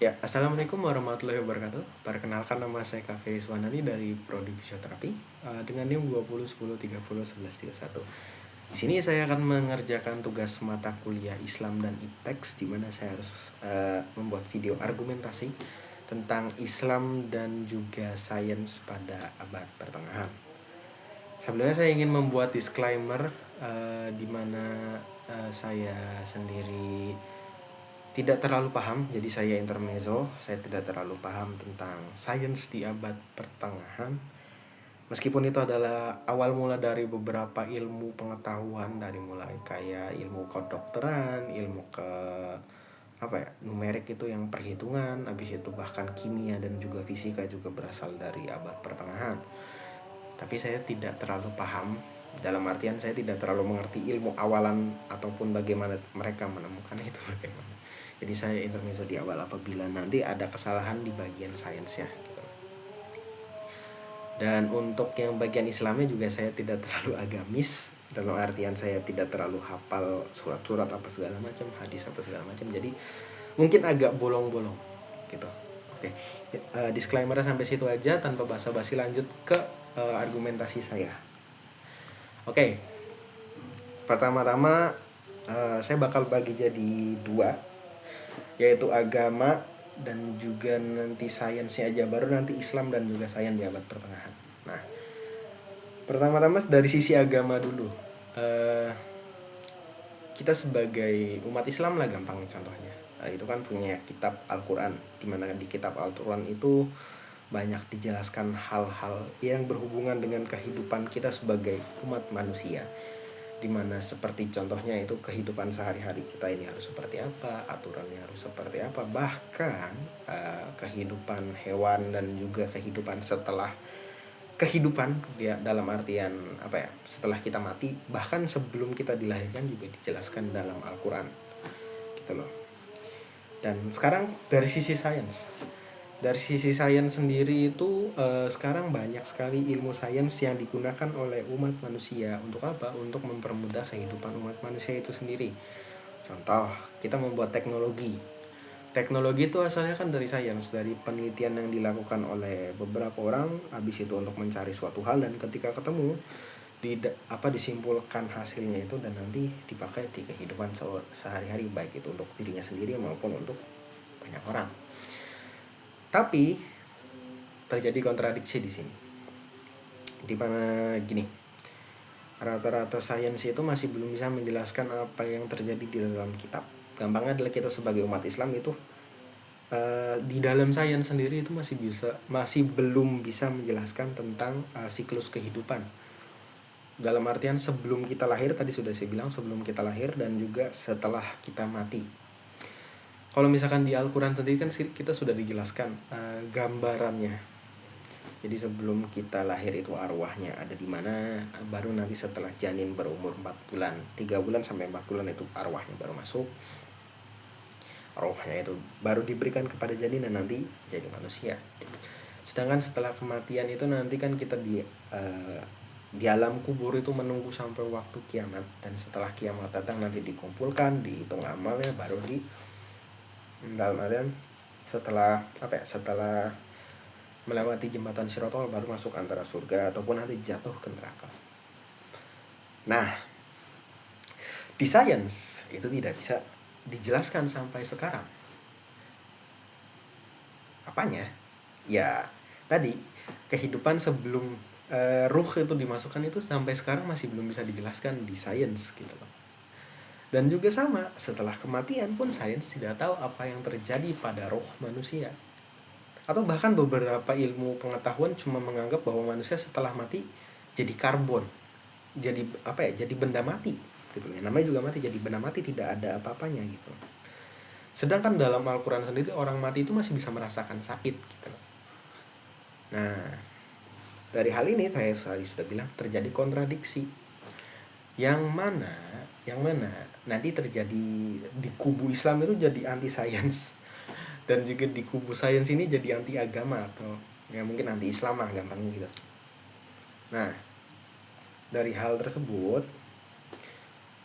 Ya, Assalamualaikum warahmatullahi wabarakatuh. Perkenalkan, nama saya Kak Feris Wanani dari Prodi Fisioterapi dengan NIM 2010301131. Di sini saya akan mengerjakan tugas mata kuliah Islam dan IPTEX, di mana saya harus membuat video argumentasi tentang Islam dan juga sains pada abad pertengahan. Sebelumnya saya ingin membuat disclaimer di mana saya sendiri tidak terlalu paham, jadi saya intermezzo. Saya tidak terlalu paham tentang sains di abad pertengahan, meskipun itu adalah awal mula dari beberapa ilmu pengetahuan, dari mulai kayak ilmu kedokteran, ilmu ke numerik itu yang perhitungan, habis itu bahkan kimia dan juga fisika juga berasal dari abad pertengahan. Tapi saya tidak terlalu paham, dalam artian saya tidak terlalu mengerti ilmu awalan ataupun bagaimana mereka menemukan itu bagaimana. Jadi saya intermezzo di awal apabila nanti ada kesalahan di bagian sainsnya gitu. Dan untuk yang bagian Islamnya juga saya tidak terlalu agamis, dalam artian saya tidak terlalu hafal surat-surat apa segala macam, hadis apa segala macam, jadi mungkin agak bolong-bolong gitu. Oke, disclaimer sampai situ aja, tanpa basa-basi lanjut ke argumentasi saya. Oke, pertama-tama saya bakal bagi jadi dua, yaitu agama dan juga nanti sainsnya aja, baru nanti Islam dan juga sains di abad pertengahan. Nah, pertama-tama dari sisi agama dulu. Kita sebagai umat Islam lah, gampang contohnya, itu kan punya kitab Al-Quran, dimana di kitab Al-Quran itu banyak dijelaskan hal-hal yang berhubungan dengan kehidupan kita sebagai umat manusia, dimana seperti contohnya itu kehidupan sehari-hari kita ini harus seperti apa, aturannya harus seperti apa, bahkan kehidupan hewan dan juga kehidupan setelah kehidupan dia, dalam artian setelah kita mati, bahkan sebelum kita dilahirkan juga dijelaskan dalam Al-Quran gitu loh. Dan sekarang dari sisi sains, sendiri itu sekarang banyak sekali ilmu sains yang digunakan oleh umat manusia. Untuk apa? Untuk mempermudah kehidupan umat manusia itu sendiri. Contoh, kita membuat teknologi. Teknologi itu asalnya kan dari sains, dari penelitian yang dilakukan oleh beberapa orang, habis itu untuk mencari suatu hal, dan ketika ketemu disimpulkan hasilnya itu dan nanti dipakai di kehidupan sehari-hari, baik itu untuk dirinya sendiri maupun untuk banyak orang. Tapi terjadi kontradiksi di sini, di mana gini, rata-rata sains itu masih belum bisa menjelaskan apa yang terjadi di dalam kitab. Gampangnya adalah kita sebagai umat Islam itu di dalam sains sendiri itu masih belum bisa menjelaskan tentang siklus kehidupan. Dalam artian sebelum kita lahir, tadi sudah saya bilang, sebelum kita lahir dan juga setelah kita mati. Kalau misalkan di Al-Quran sendiri kan kita sudah dijelaskan gambarannya. Jadi sebelum kita lahir itu arwahnya ada di mana, baru nanti setelah janin berumur 4 bulan, 3 bulan sampai 4 bulan itu arwahnya baru masuk. Arwahnya itu baru diberikan kepada janin dan nanti jadi manusia. Sedangkan setelah kematian itu nanti kan kita di alam kubur itu menunggu sampai waktu kiamat, dan setelah kiamat datang nanti dikumpulkan, dihitung amalnya, baru dalam artian setelah melewati jembatan Shirotol baru masuk antara surga ataupun nanti jatuh ke neraka. Nah, di sains itu tidak bisa dijelaskan sampai sekarang. Apanya? Ya, tadi kehidupan sebelum ruh itu dimasukkan itu sampai sekarang masih belum bisa dijelaskan di sains gitu loh. Dan juga sama, setelah kematian pun sains tidak tahu apa yang terjadi pada roh manusia. Atau bahkan beberapa ilmu pengetahuan cuma menganggap bahwa manusia setelah mati jadi karbon, jadi jadi benda mati gitu ya. Namanya juga mati, jadi benda mati, tidak ada apa-apanya gitu. Sedangkan dalam Al-Quran sendiri orang mati itu masih bisa merasakan sakit gitu. Nah, dari hal ini saya sudah bilang terjadi kontradiksi. Yang mana nanti terjadi di kubu Islam itu jadi anti sains, dan juga di kubu sains ini jadi anti agama, atau ya mungkin anti Islam lah gampangnya gitu. Nah, dari hal tersebut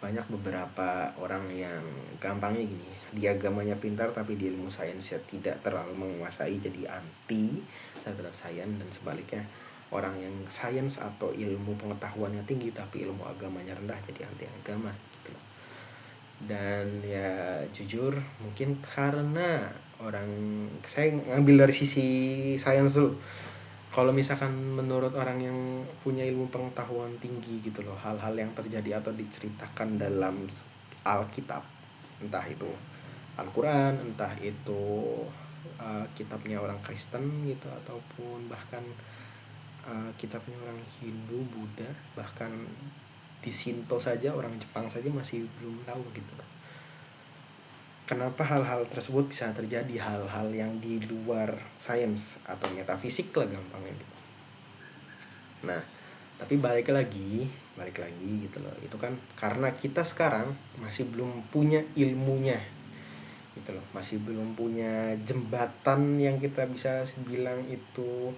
banyak beberapa orang yang gampangnya gini, di agamanya pintar tapi di ilmu sainsnya tidak terlalu menguasai, jadi anti terhadap sains, dan sebaliknya orang yang sains atau ilmu pengetahuannya tinggi tapi ilmu agamanya rendah jadi anti agama gitu loh. Dan ya jujur mungkin karena saya ngambil dari sisi sains dulu. Kalau misalkan menurut orang yang punya ilmu pengetahuan tinggi gitu loh, hal-hal yang terjadi atau diceritakan dalam Alkitab, entah itu Al-Quran, entah itu kitabnya orang Kristen gitu, ataupun bahkan kitabnya orang Hindu, Buddha, bahkan di Shinto saja, orang Jepang saja masih belum tahu gitu loh. Kenapa hal-hal tersebut bisa terjadi, hal-hal yang di luar sains atau metafisik lah gampangnya gitu. Nah, tapi balik lagi gitu loh. Itu kan karena kita sekarang masih belum punya ilmunya gitu loh. Masih belum punya jembatan yang kita bisa bilang itu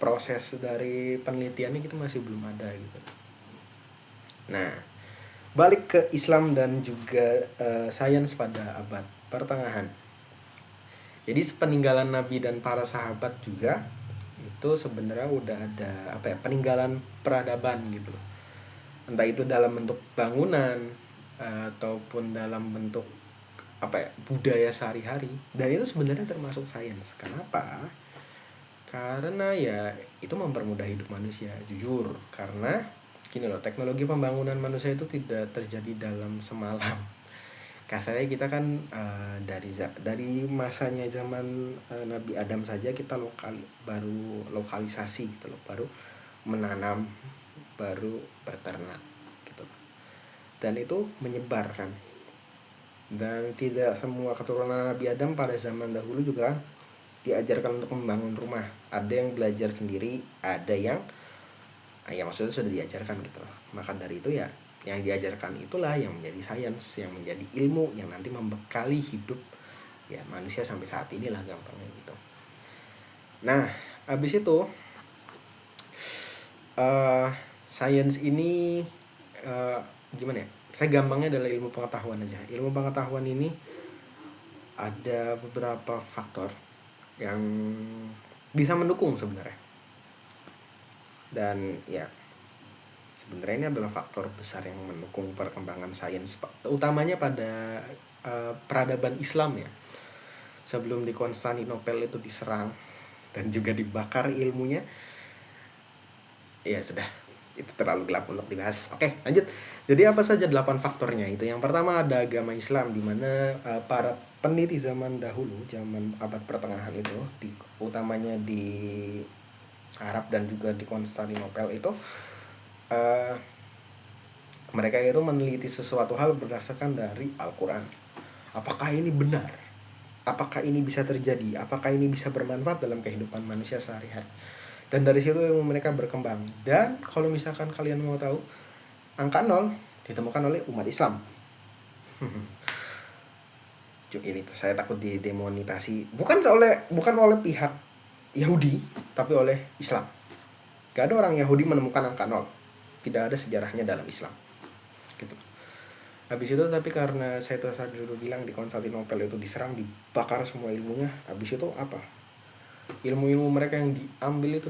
proses dari penelitiannya kita masih belum ada gitu. Nah, balik ke Islam dan juga sains pada abad pertengahan. Jadi peninggalan Nabi dan para sahabat juga itu sebenarnya udah ada peninggalan peradaban gitu. Entah itu dalam bentuk bangunan ataupun dalam bentuk budaya sehari-hari, dan itu sebenarnya termasuk sains. Kenapa? Karena ya itu mempermudah hidup manusia, jujur. Karena gini loh, teknologi pembangunan manusia itu tidak terjadi dalam semalam. Kasarnya kita kan dari masanya zaman Nabi Adam saja kita baru lokalisasi gitu loh, baru menanam, baru berternak gitu. Dan itu menyebar kan. Dan tidak semua keturunan Nabi Adam pada zaman dahulu juga diajarkan untuk membangun rumah. Ada yang belajar sendiri, ada yang maksudnya sudah diajarkan gitu loh. Maka dari itu ya yang diajarkan itulah yang menjadi sains, yang menjadi ilmu yang nanti membekali hidup ya manusia sampai saat inilah gampangnya gitu. Nah, habis itu sains ini gimana ya? Saya gampangnya adalah ilmu pengetahuan aja. Ilmu pengetahuan ini ada beberapa faktor yang bisa mendukung sebenarnya. Dan ya sebenarnya ini adalah faktor besar yang mendukung perkembangan sains, utamanya pada peradaban Islam ya. Sebelum di Konstantinopel itu diserang dan juga dibakar ilmunya, ya sudah, itu terlalu gelap untuk dibahas. Oke, lanjut. Jadi apa saja 8 faktornya itu? Yang pertama ada agama Islam, di mana para peneliti zaman dahulu, zaman abad pertengahan itu, utamanya di Arab dan juga di Konstantinopel itu, mereka itu meneliti sesuatu hal berdasarkan dari Al-Quran. Apakah ini benar? Apakah ini bisa terjadi? Apakah ini bisa bermanfaat dalam kehidupan manusia sehari-hari? Dan dari situ mereka berkembang. Dan kalau misalkan kalian mau tahu, angka 0 ditemukan oleh umat Islam. Ini saya takut didemonetasi. Bukan oleh pihak Yahudi, tapi oleh Islam. Gak ada orang Yahudi menemukan angka 0. Tidak ada sejarahnya dalam Islam gitu. Habis itu tapi karena saya dulu bilang di Konstantinopel itu diserang, dibakar semua ilmunya. Habis itu ilmu-ilmu mereka yang diambil itu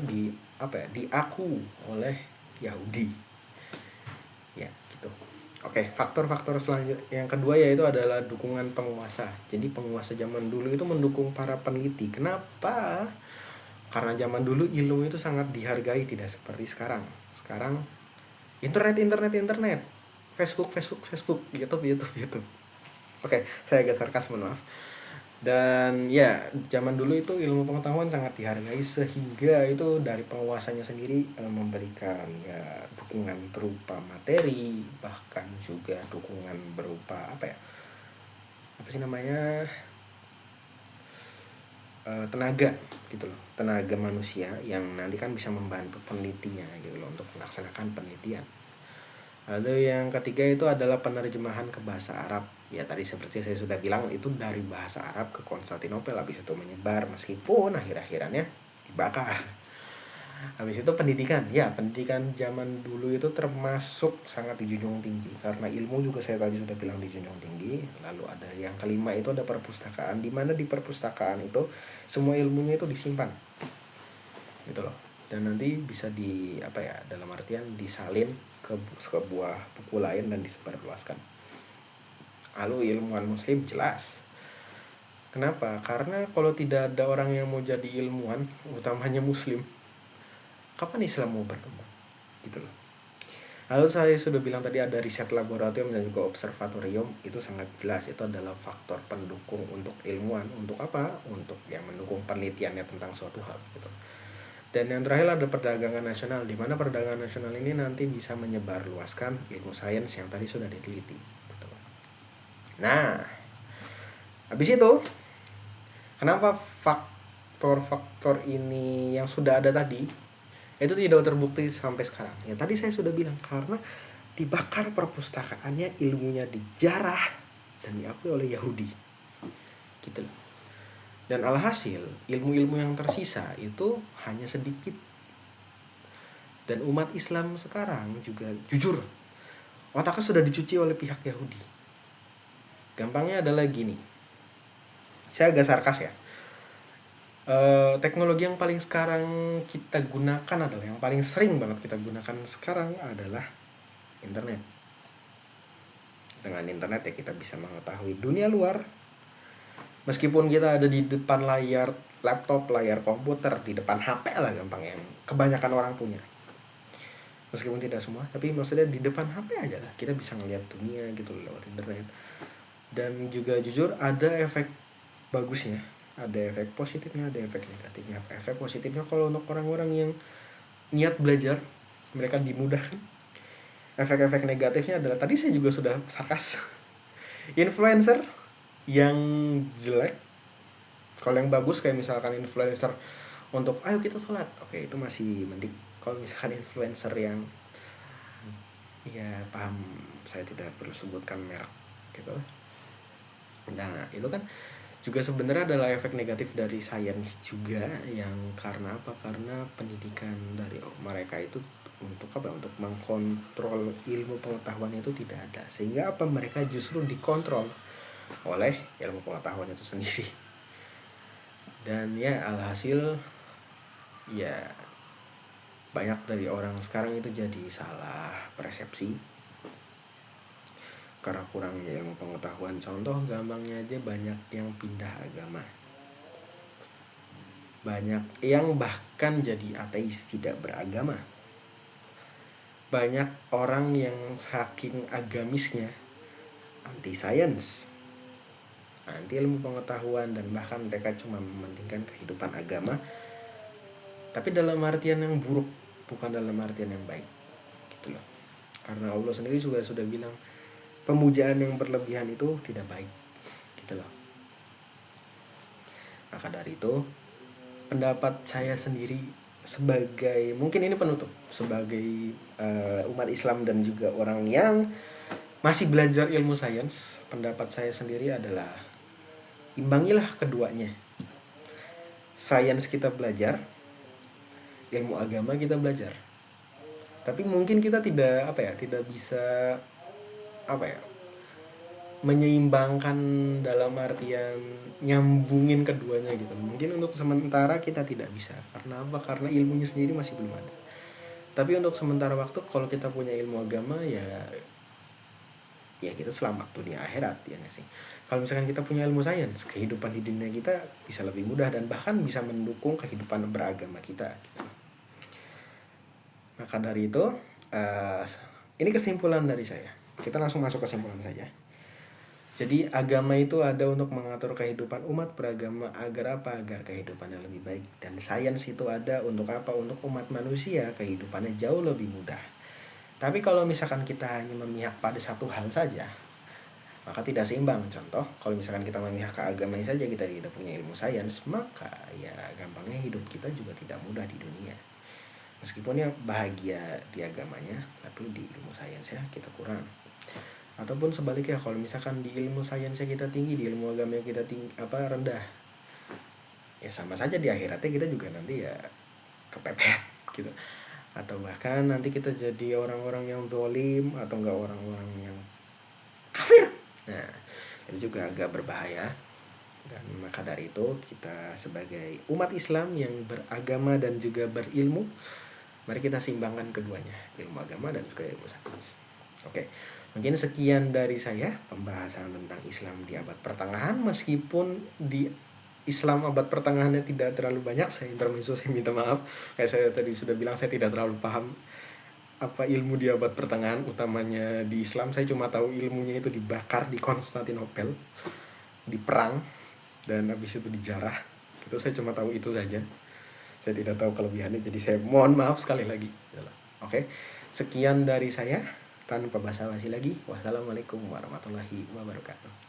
diaku oleh Yahudi ya gitu. Oke, faktor-faktor selanjutnya yang kedua yaitu adalah dukungan penguasa. Jadi penguasa zaman dulu itu mendukung para peneliti. Kenapa? Karena zaman dulu ilmu itu sangat dihargai, tidak seperti sekarang. Sekarang internet, Facebook, YouTube. Oke, saya agak sarkas, mohon maaf. Dan ya, zaman dulu itu ilmu pengetahuan sangat dihargai, sehingga itu dari penguasanya sendiri memberikan ya dukungan berupa materi, bahkan juga dukungan berupa tenaga gitu loh, tenaga manusia yang nanti kan bisa membantu penelitinya gitu loh untuk melaksanakan penelitian. Lalu yang ketiga itu adalah penerjemahan ke bahasa Arab. Ya tadi seperti saya sudah bilang, itu dari bahasa Arab ke Konstantinopel, habis itu menyebar meskipun akhir-akhirannya dibakar. Habis itu pendidikan. Ya, pendidikan zaman dulu itu termasuk sangat dijunjung tinggi. Karena ilmu juga saya tadi sudah bilang dijunjung tinggi. Lalu ada yang kelima itu ada perpustakaan. Di mana di perpustakaan itu semua ilmunya itu disimpan. Gitu loh. Dan nanti bisa dalam artian disalin ke sebuah buku lain dan disebarluaskan. Lalu ilmuwan muslim jelas. Kenapa? Karena kalau tidak ada orang yang mau jadi ilmuwan, utamanya muslim, kapan Islam mau berkembang? Gitu loh. Lalu saya sudah bilang tadi ada riset laboratorium dan juga observatorium, itu sangat jelas itu adalah faktor pendukung untuk ilmuwan. Untuk apa? Untuk mendukung penelitiannya tentang suatu hal gitu. Dan yang terakhir ada perdagangan nasional, di mana perdagangan nasional ini nanti bisa menyebarluaskan ilmu sains yang tadi sudah diteliti gitu. Nah, habis itu kenapa faktor-faktor ini yang sudah ada tadi itu tidak terbukti sampai sekarang? Ya tadi saya sudah bilang, karena dibakar perpustakaannya, ilmunya dijarah dan diakui oleh Yahudi. Gitu loh. Dan alhasil ilmu-ilmu yang tersisa itu hanya sedikit. Dan umat Islam sekarang juga jujur otaknya sudah dicuci oleh pihak Yahudi. Gampangnya adalah gini. Saya agak sarkas ya. Teknologi yang paling sekarang kita gunakan adalah, yang paling sering banget kita gunakan sekarang adalah internet. Dengan internet ya kita bisa mengetahui dunia luar. Meskipun kita ada di depan layar laptop, layar komputer, di depan HP lah gampang, yang kebanyakan orang punya. Meskipun tidak semua, tapi maksudnya di depan HP aja lah kita bisa ngeliat dunia gitu lewat internet. Dan juga jujur ada efek bagusnya, ada efek positifnya, ada efek negatifnya. Efek positifnya kalau untuk orang-orang yang niat belajar, mereka dimudahkan. Efek-efek negatifnya adalah tadi saya juga sudah sarkas. Influencer yang jelek, kalau yang bagus kayak misalkan influencer untuk ayo kita sholat, oke itu masih mending. Kalau misalkan influencer yang ya paham, saya tidak perlu sebutkan merek gitu. Nah itu kan juga sebenarnya adalah efek negatif dari sains juga, yang karena apa? Karena pendidikan dari mereka itu untuk apa? Untuk mengkontrol ilmu pengetahuan itu tidak ada, sehingga apa? Mereka justru dikontrol oleh ilmu pengetahuan itu sendiri. Dan ya alhasil ya banyak dari orang sekarang itu jadi salah persepsi karena kurangnya ilmu pengetahuan. Contoh gampangnya aja, banyak yang pindah agama, banyak yang bahkan jadi ateis, tidak beragama. Banyak orang yang saking agamisnya anti sains, anti ilmu pengetahuan, dan bahkan mereka cuma mementingkan kehidupan agama, tapi dalam artian yang buruk, bukan dalam artian yang baik gitu loh. Karena Allah sendiri juga sudah bilang pemujaan yang berlebihan itu tidak baik gitu loh. Maka dari itu pendapat saya sendiri sebagai, mungkin ini penutup, sebagai umat Islam dan juga orang yang masih belajar ilmu sains, pendapat saya sendiri adalah imbangilah keduanya. Sains kita belajar, ilmu agama kita belajar. Tapi mungkin kita tidak bisa menyeimbangkan dalam artian nyambungin keduanya gitu. Mungkin untuk sementara kita tidak bisa. Karena apa? Karena ilmunya sendiri masih belum ada. Tapi untuk sementara waktu kalau kita punya ilmu agama ya kita selamat dunia akhirat, ya nggak sih? Kalau misalkan kita punya ilmu sains, kehidupan di dunia kita bisa lebih mudah dan bahkan bisa mendukung kehidupan beragama kita gitu. Maka dari itu ini kesimpulan dari saya. Kita langsung masuk kesimpulan saja. Jadi agama itu ada untuk mengatur kehidupan umat beragama agar apa? Agar kehidupannya lebih baik. Dan sains itu ada untuk apa? Untuk umat manusia kehidupannya jauh lebih mudah. Tapi kalau misalkan kita hanya memihak pada satu hal saja, maka tidak seimbang. Contoh, kalau misalkan kita memihak ke agamanya saja, kita tidak punya ilmu sains, maka ya gampangnya hidup kita juga tidak mudah di dunia. Meskipun ya bahagia di agamanya, tapi di ilmu sainsnya kita kurang. Ataupun sebaliknya, kalau misalkan di ilmu sainsnya kita tinggi, di ilmu agamanya kita rendah, ya sama saja di akhiratnya kita juga nanti ya kepepet gitu. Atau bahkan nanti kita jadi orang-orang yang zalim atau enggak orang-orang yang kafir. Nah, itu juga agak berbahaya. Dan maka dari itu kita sebagai umat Islam yang beragama dan juga berilmu, mari kita seimbangkan keduanya, ilmu agama dan juga ilmu sains. Oke, mungkin sekian dari saya pembahasan tentang Islam di abad pertengahan. Meskipun di Islam abad pertengahannya tidak terlalu banyak, saya intermezzo, saya minta maaf. Kayak saya tadi sudah bilang, saya tidak terlalu paham apa ilmu di abad pertengahan, utamanya di Islam. Saya cuma tahu ilmunya itu dibakar di Konstantinopel, di perang, dan habis itu dijarah. Itu saya cuma tahu itu saja. Saya tidak tahu kelebihannya, jadi saya mohon maaf sekali lagi. Oke, sekian dari saya. Tanpa basa-basi lagi, wassalamualaikum warahmatullahi wabarakatuh.